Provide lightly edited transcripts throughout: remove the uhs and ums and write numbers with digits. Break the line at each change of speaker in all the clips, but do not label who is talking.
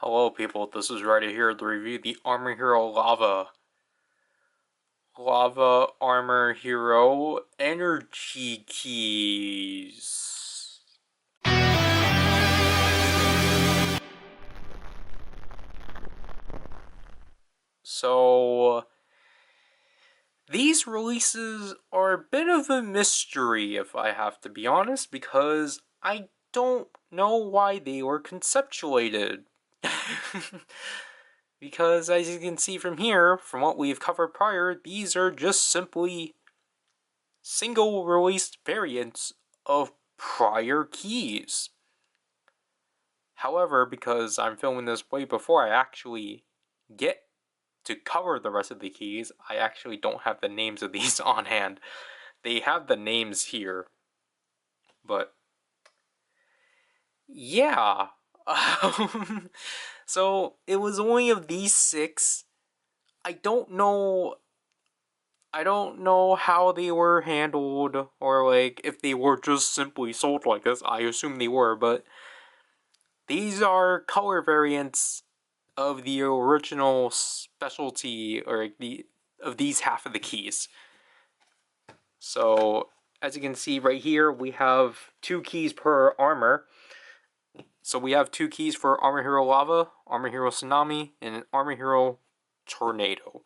Hello people, this is Ryder here to review the Armor Hero Lava Armor Hero Energy Keys. So, these releases are a bit of a mystery if I have to be honest, because I don't know why they were conceptuated. Because as you can see from here, from what we've covered prior, these are just simply single released variants of prior keys. However, because I'm filming this way before I actually get to cover the rest of the keys, I actually don't have the names of these on hand. They have the names here, but yeah. So it was only of these 6. I don't know how they were handled, or like if they were just simply sold like this. I assume they were, but these are color variants of the original specialty, or of these half of the keys. So as you can see right here, we have 2 keys per armor. So we have 2 keys for Armor Hero Lava, Armor Hero Tsunami, and Armor Hero Tornado.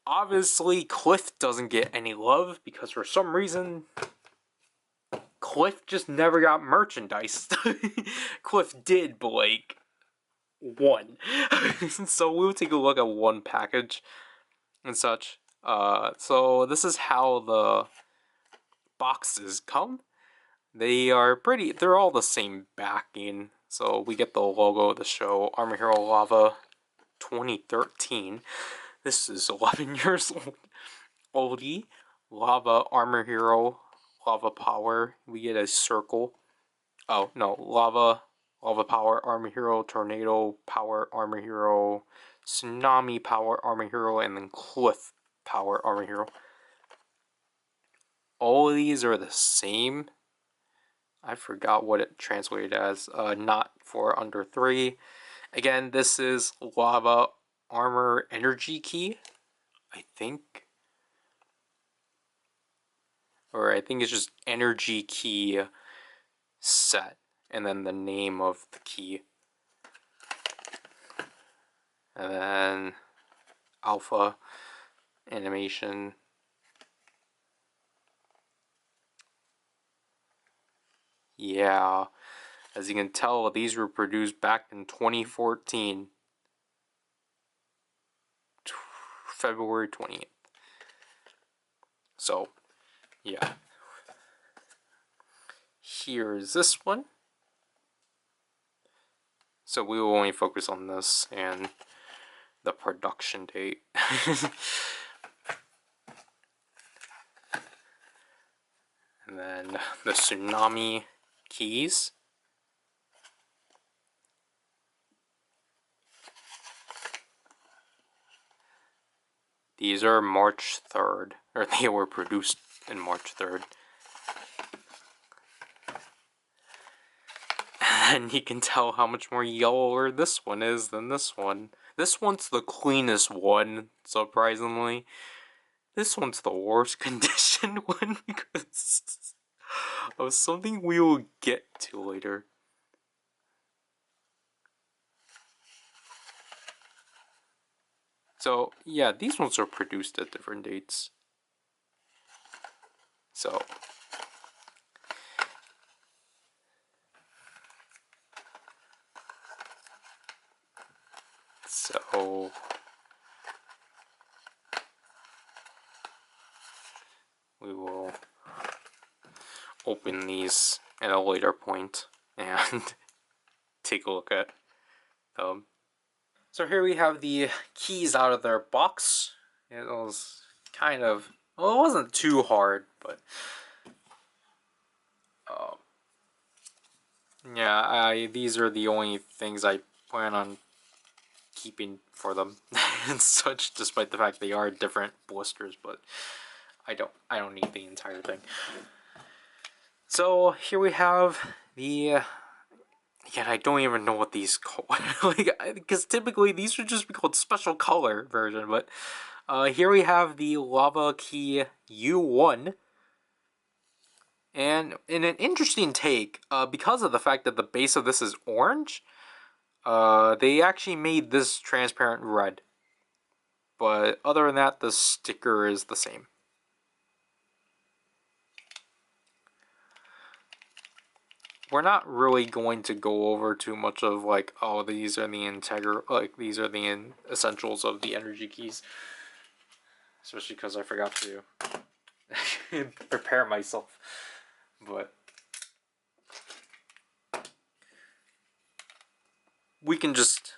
Obviously, Cliff doesn't get any love because for some reason, Cliff just never got merchandise. Cliff did, but like, 1. So we'll take a look at 1 package and such. So this is how the boxes come. They're all the same backing. So we get the logo of the show, Armor Hero Lava 2013. This is 11 years old. Oldie, Lava Armor Hero, Lava Power. We get a circle. Oh, no. Lava Power Armor Hero, Tornado Power Armor Hero, Tsunami Power Armor Hero, and then Cliff Power Armor Hero. All of these are the same. I forgot what it translated as. Not for under 3. Again, this is Lava Armor Energy Key, I think. Or I think it's just Energy Key Set, and then the name of the key. And then Alpha Animation. Yeah, as you can tell, these were produced back in 2014. February 20th. So, yeah. Here's this one. So we will only focus on this and the production date. And then the Tsunami keys. These are March 3rd, or they were produced in March 3rd. And you can tell how much more yellower this one is than this one. This one's the cleanest one, surprisingly. This one's the worst conditioned one because of something we will get to later. So, yeah, these ones are produced at different dates. So, we will open these at a later point and take a look at them. So here we have the keys out of their box. It was kind of, well, it wasn't too hard, but yeah, these are the only things I plan on keeping for them and such, despite the fact they are different blisters, but I don't need the entire thing. So here we have the Again, I don't even know what these call like, because typically these would just be called special color version. But here we have the lava key U1, and in an interesting take, because of the fact that the base of this is orange, they actually made this transparent red. But other than that, the sticker is the same. We're not really going to go over too much of like, oh, these are the these are the essentials of the energy keys. Especially because I forgot to prepare myself. But we can just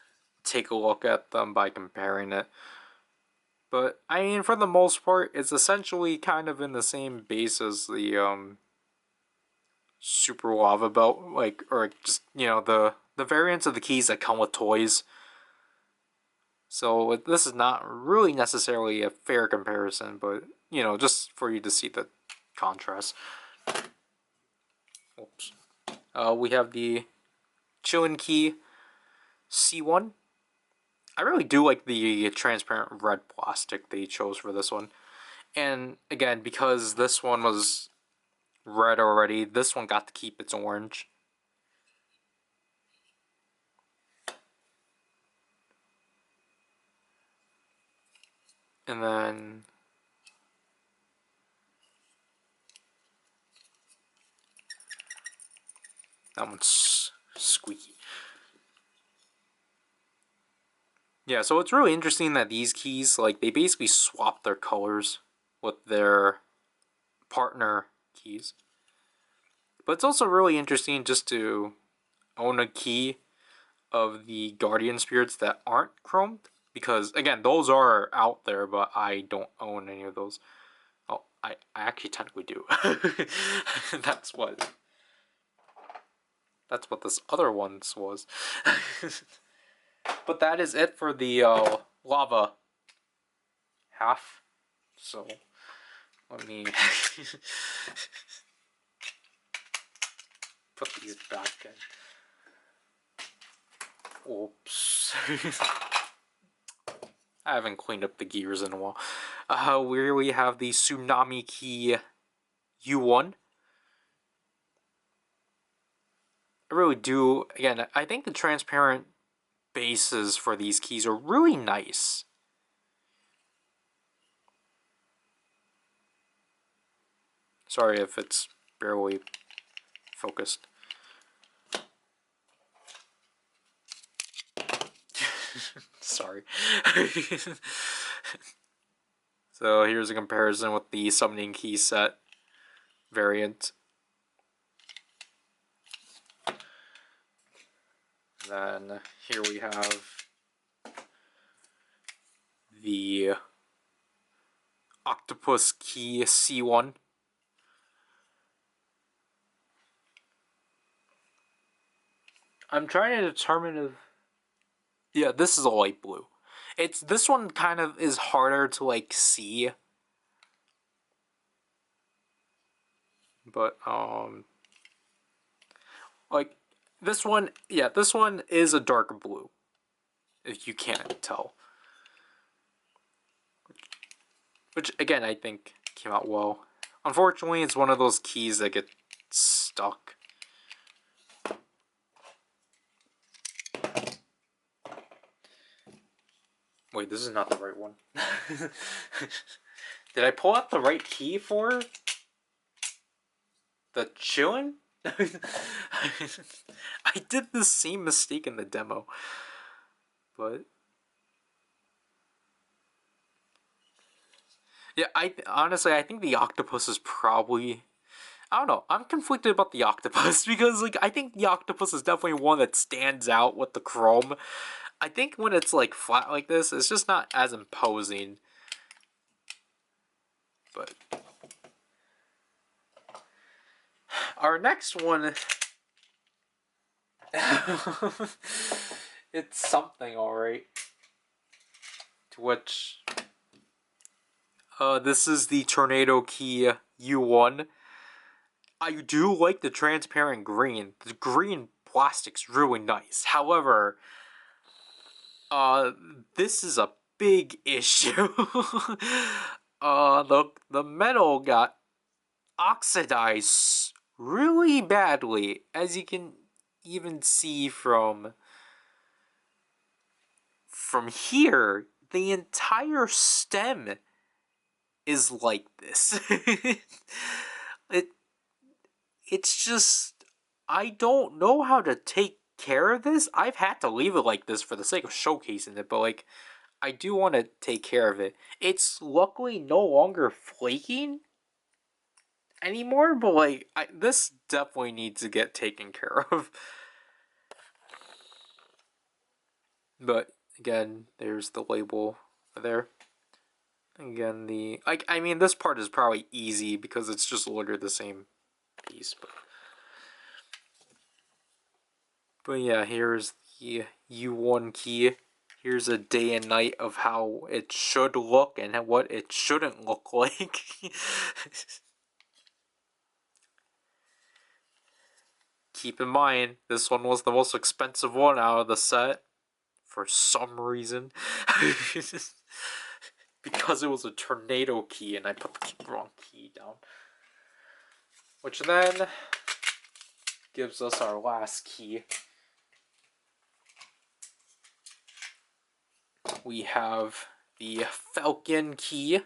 take a look at them by comparing it. But I mean, for the most part, it's essentially kind of in the same base as the Super Lava Belt, like, or just, you know, the variants of the keys that come with toys. So this is not really necessarily a fair comparison, but, you know, just for you to see the contrast. Oops. We have the Chillin Key C1. I really do like the transparent red plastic they chose for this one. And again, because this one was red already, this one got to keep its orange. And then that one's squeaky. Yeah, so it's really interesting that these keys, like, they basically swap their colors with their partner keys. But it's also really interesting just to own a key of the Guardian Spirits that aren't chromed. Because, again, those are out there, but I don't own any of those. Oh, I actually technically do. That's what this other one was. But that is it for the lava half. So let me put these back in. Oops. I haven't cleaned up the gears in a while. Where we have the Tsunami Key U1. I really do. Again, I think the transparent bases for these keys are really nice. Sorry if it's barely focused. Sorry. So here's a comparison with the Summoning Key set variant. Then here we have the Octopus Key C1. I'm trying to determine if... Yeah, this is a light blue. This one kind of is harder to like see. But like this one, yeah, this one is a dark blue. If you can't tell. Which again I think came out well. Unfortunately, it's one of those keys that get stuck. Wait, this is not the right one. Did I pull out the right key for the chillin'? I did the same mistake in the demo. But yeah, honestly I think the octopus is probably... I don't know. I'm conflicted about the octopus because like I think the octopus is definitely one that stands out with the chrome. I think when it's like flat like this, it's just not as imposing. But our next one, it's something, alright. To which, this is the Tornado Key U1. I do like the transparent green. The green plastic's really nice. However, this is a big issue. The metal got oxidized really badly, as you can even see from here. The entire stem is like this. it it's just, I don't know how to take care of this. I've had to leave it like this for the sake of showcasing it, but like, I do want to take care of it. It's luckily no longer flaking anymore, but like, this definitely needs to get taken care of. But again, there's the label there. Again, I mean, this part is probably easy because it's just literally the same piece. But yeah, here's the U1 key. Here's a day and night of how it should look and what it shouldn't look like. Keep in mind, this one was the most expensive one out of the set. For some reason. Because it was a tornado key and I put the wrong key down. Which then gives us our last key. We have the Falcon key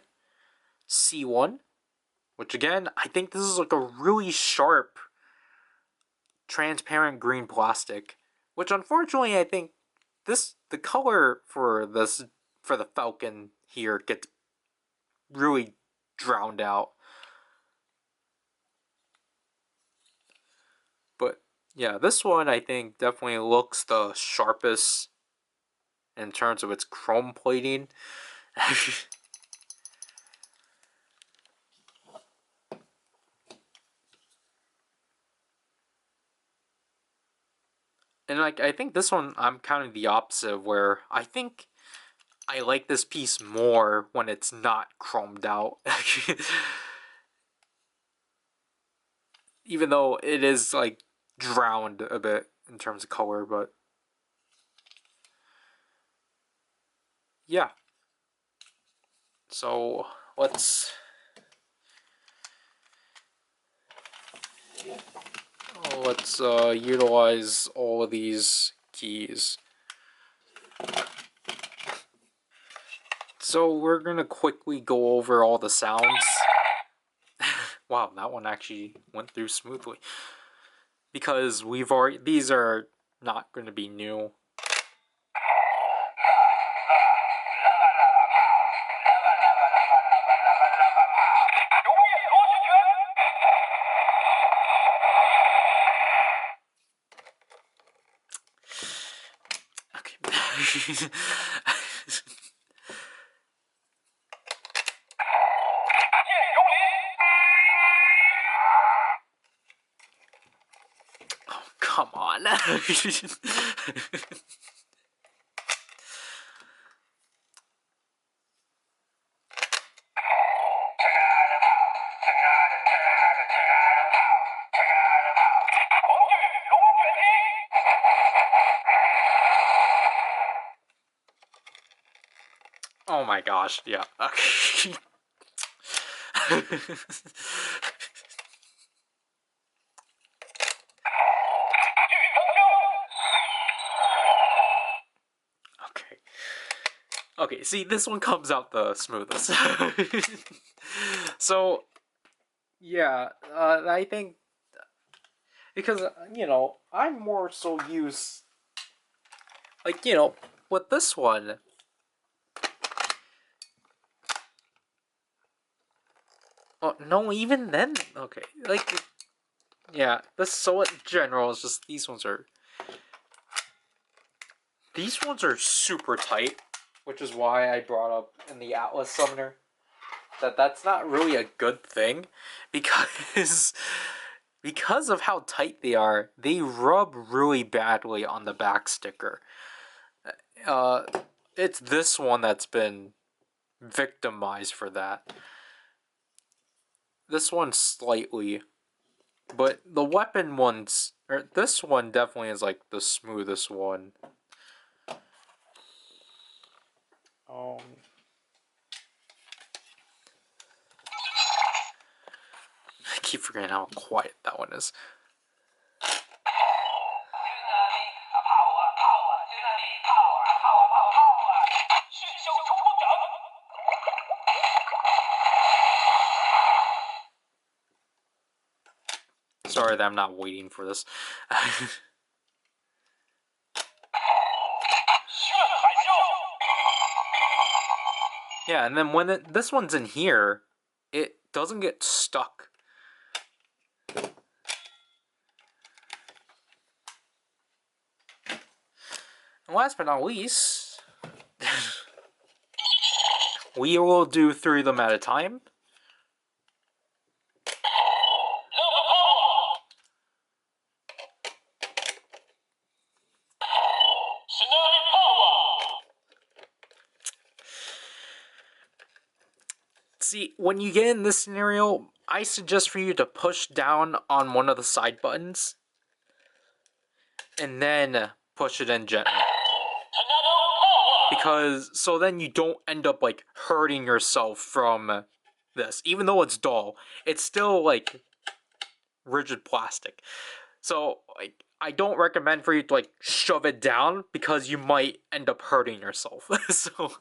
C1. Which again, I think this is like a really sharp, transparent green plastic. Which unfortunately I think the color for the Falcon here gets really drowned out. But yeah, this one I think definitely looks the sharpest in terms of its chrome plating. And like, I think this one I'm kind of the opposite, where I think I like this piece more when it's not chromed out. Even though it is like drowned a bit in terms of color, but yeah. So let's utilize all of these keys. So we're gonna quickly go over all the sounds. Wow, that one actually went through smoothly. Because these are not going to be new. Okay. Oh, come on. Oh my gosh, yeah. Okay. Okay. Okay, see, this one comes out the smoothest. So, yeah, I think, because, you know, I'm more so used, like, you know, with this one, oh, no, even then, okay, like, yeah, this, so in general, it's just, these ones are super tight, which is why I brought up in the Atlas Summoner that that's not really a good thing, because of how tight they rub really badly on the back sticker. It's this one that's been victimized for that. This one slightly, But the weapon ones, or this one definitely is like the smoothest one. I keep forgetting how quiet that one is. Sorry that I'm not waiting for this. Yeah, and then when this one's in here, it doesn't get stuck. And last but not least, we will do 3 of them at a time. See, when you get in this scenario, I suggest for you to push down on one of the side buttons and then push it in gently. Because, so then you don't end up, like, hurting yourself from this. Even though it's dull, it's still, like, rigid plastic. So, like, I don't recommend for you to, like, shove it down because you might end up hurting yourself. So...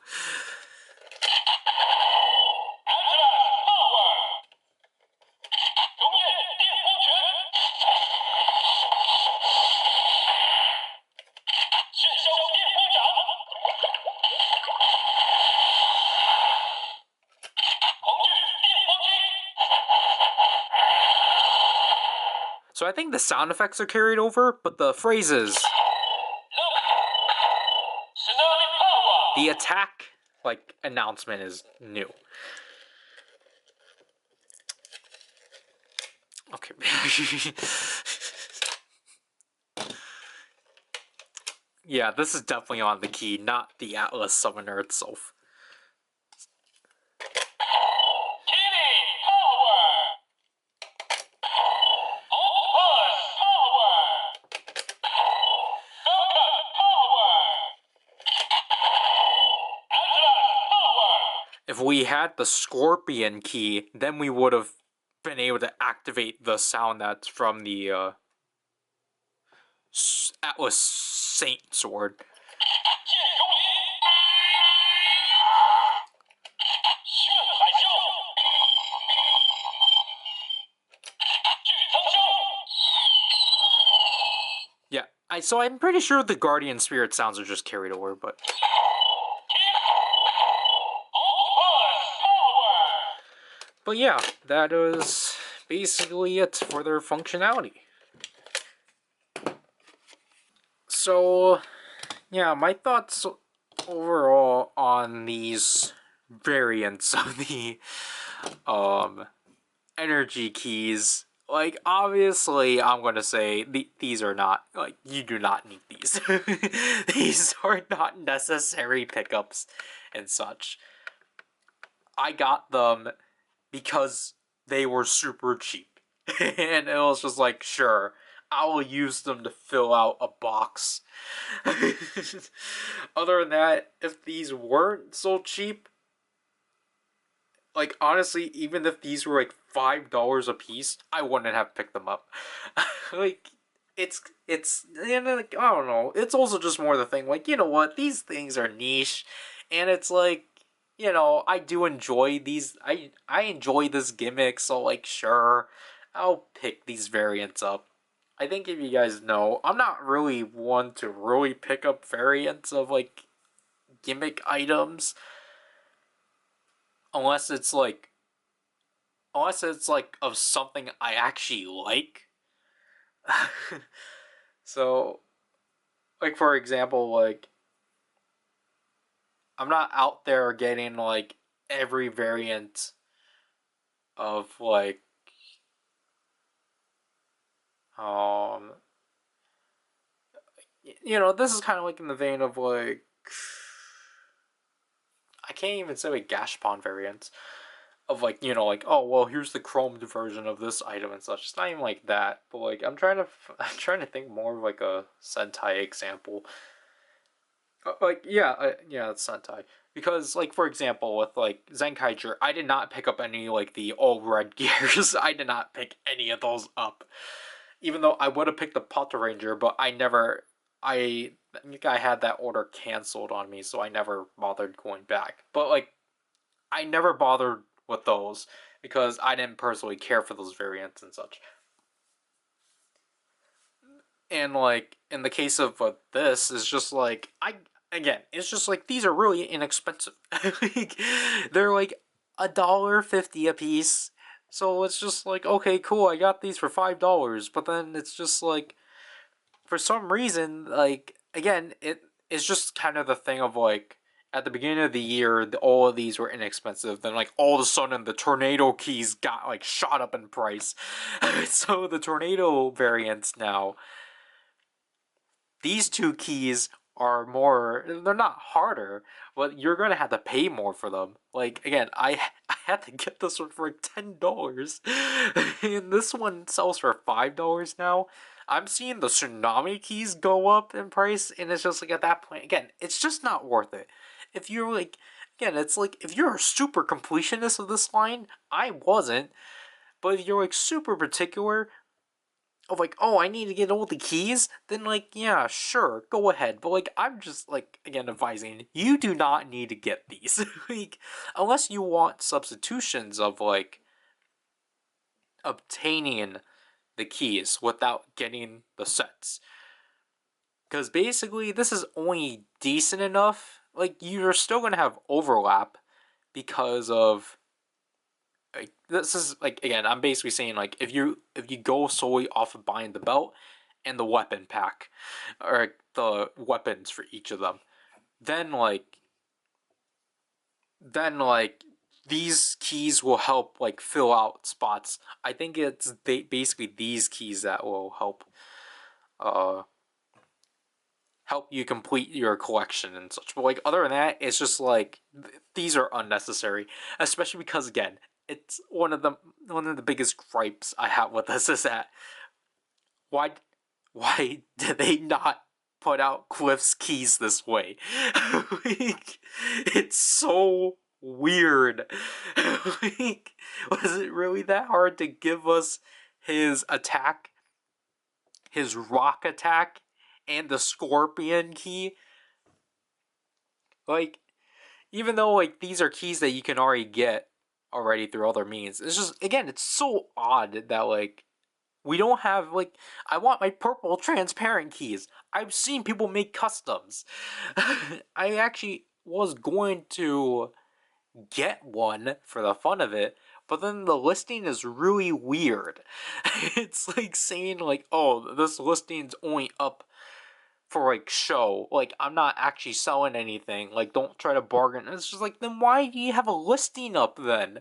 So I think the sound effects are carried over, but the phrases... The attack, like, announcement is new. Okay. Yeah, this is definitely on the key, not the Atlas Summoner itself. If we had the Scorpion key, then we would have been able to activate the sound that's from the Atlas Saint Sword. Yeah, so I'm pretty sure the Guardian Spirit sounds are just carried over, but... But yeah, that is basically it for their functionality. So, yeah, my thoughts overall on these variants of the energy keys, like, obviously I'm gonna say these are not, like, you do not need these. These are not necessary pickups and such. I got them because they were super cheap. And it was just like, sure, I will use them to fill out a box. Other than that, if these weren't so cheap, like, honestly, even if these were like $5 a piece, I wouldn't have picked them up. Like, it's, and like, I don't know, it's also just more the thing, like, you know what, these things are niche, and it's like, you know, I do enjoy these, I enjoy this gimmick, so, like, sure, I'll pick these variants up. I think if you guys know, I'm not really one to really pick up variants of, like, gimmick items, unless it's like of something I actually like. So, like, for example, like, I'm not out there getting, like, every variant of, like, you know, this is kind of like in the vein of, like, I can't even say, like, Gashpon variants. of like, you know, like, oh well, here's the chromed version of this item and such. It's not even like that, but like I'm trying to think more of like a Sentai example. Like yeah, it's Sentai. Because like for example with like Zenkaiger, I did not pick up any like the all red gears. I did not pick any of those up. Even though I would have picked the Potter Ranger, but I think I had that order canceled on me, so I never bothered going back. But like I never bothered with those because I didn't personally care for those variants and such. And like in the case of this, is just like it's just like these are really inexpensive. Like, they're like $1.50 a piece. So it's just like, okay, cool, I got these for $5, but then it's just like for some reason, like again, it's just kind of the thing of like at the beginning of the year, all of these were inexpensive. Then like all of a sudden, the tornado keys got like shot up in price. So the tornado variants now, these two keys are more. They're not harder, but you're gonna have to pay more for them. Like again, I had to get this one for like $10, and this one sells for $5 now. I'm seeing the tsunami keys go up in price, and it's just like at that point, again, it's just not worth it. If you're like, again, it's like if you're a super completionist of this line, I wasn't, but if you're like super particular, of like, oh, I need to get all the keys, then like, yeah, sure, go ahead. But like, I'm just like, again, advising you do not need to get these. Like, unless you want substitutions of like obtaining the keys without getting the sets. Because basically, this is only decent enough. Like, you're still gonna have overlap because of like this is like again I'm basically saying like if you go solely off of buying the belt and the weapon pack or the weapons for each of them, then like these keys will help like fill out spots. I think it's basically these keys that will uh help you complete your collection and such. But like other than that, it's just like these are unnecessary, especially because again, it's one of the biggest gripes I have with this is that why why did they not put out Cliff's keys this way? Like, it's so weird. Like, was it really that hard to give us his attack, his rock attack, and the scorpion key? Like, even though like these are keys that you can already get already through other means, it's just again, it's so odd that like we don't have like I want my purple transparent keys. I've seen people make customs. I actually was going to get one for the fun of it, but then the listing is really weird. It's like saying like, "Oh, this listing's only up for like show. Like I'm not actually selling anything. Like don't try to bargain." And it's just like, then why do you have a listing up then?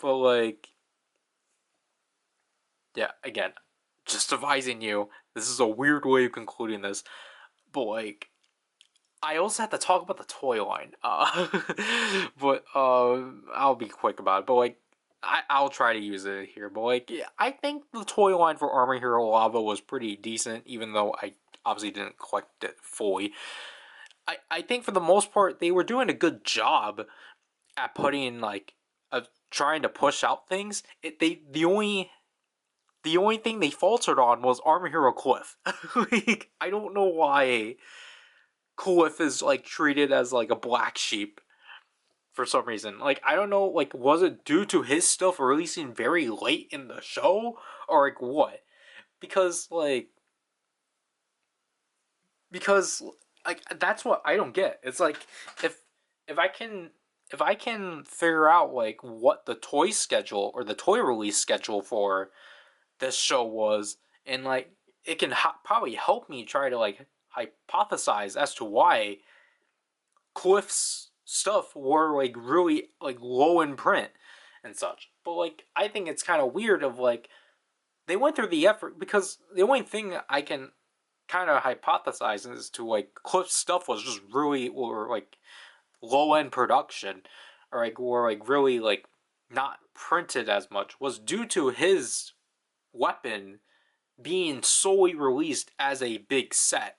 But like yeah, again, just advising you, this is a weird way of concluding this, but like, I also have to talk about the toy line. But I'll be quick about it. But like, I'll try to use it here. But like, yeah, I think the toy line for Armor Hero Lava was pretty decent, even though I obviously didn't collect it fully. I think for the most part they were doing a good job at putting like trying to push out things. The only thing they faltered on was Armor Hero Cliff. Like, I don't know why Cliff is like treated as like a black sheep for some reason. Like I don't know, like was it due to his stuff releasing very late in the show or like what? Because like because like that's what I don't get. It's like if if I can if I can figure out like what the toy schedule or the toy release schedule for this show was, and like it can probably help me try to like hypothesize as to why Cliff's stuff were like really like low in print and such. But like I think it's kind of weird of like they went through the effort because the only thing I can kind of hypothesize is to like Cliff's stuff was just really or like low end production, or like really like not printed as much, was due to his weapon being solely released as a big set,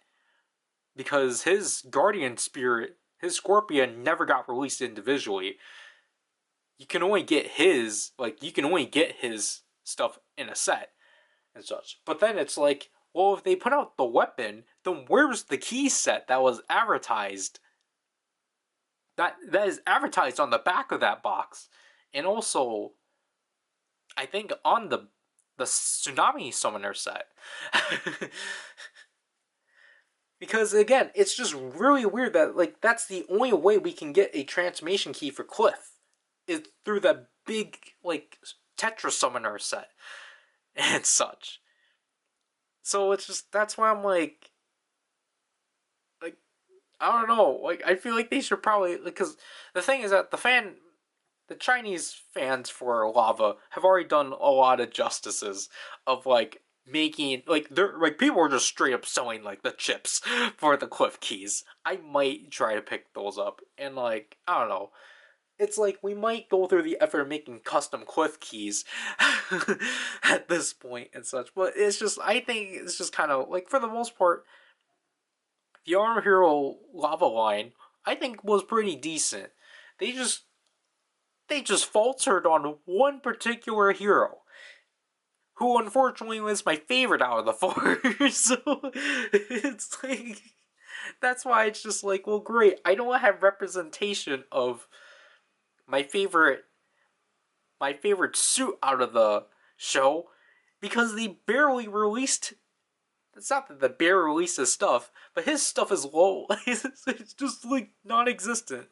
because his Guardian Spirit, his Scorpion, never got released individually. You can only get his stuff in a set and such. But then it's like, well, if they put out the weapon, then where's the key set that was advertised? That is advertised on the back of that box, and also, I think on the Tsunami Summoner set. Because again, it's just really weird that like that's the only way we can get a transformation key for Cliff is through the big like Tetra Summoner set and such. So it's just that's why I'm like I don't know, like I feel like they should probably, because the thing is that the Chinese fans for Lava have already done a lot of justices of like making like they're like people are just straight up selling like the chips for the Cliff keys. I might try to pick those up, and like I don't know. It's like we might go through the effort of making custom Cliff keys at this point and such, but it's just I think it's just kind of like for the most part, the Armor Hero Lava line I think was pretty decent. They just they just faltered on one particular hero, who unfortunately was my favorite out of the four. So it's like that's why it's just like, well, great. I don't have representation of my favorite suit out of the show because they barely released. It's not that the bear released his stuff, but his stuff is low. It's just like non-existent.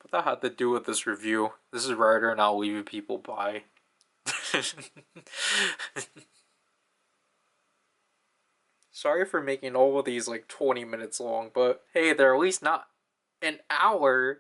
But that had to do with this review. This is Ryder, and I'll leave you people. Bye. Sorry for making all of these like 20 minutes long, but hey, they're at least not an hour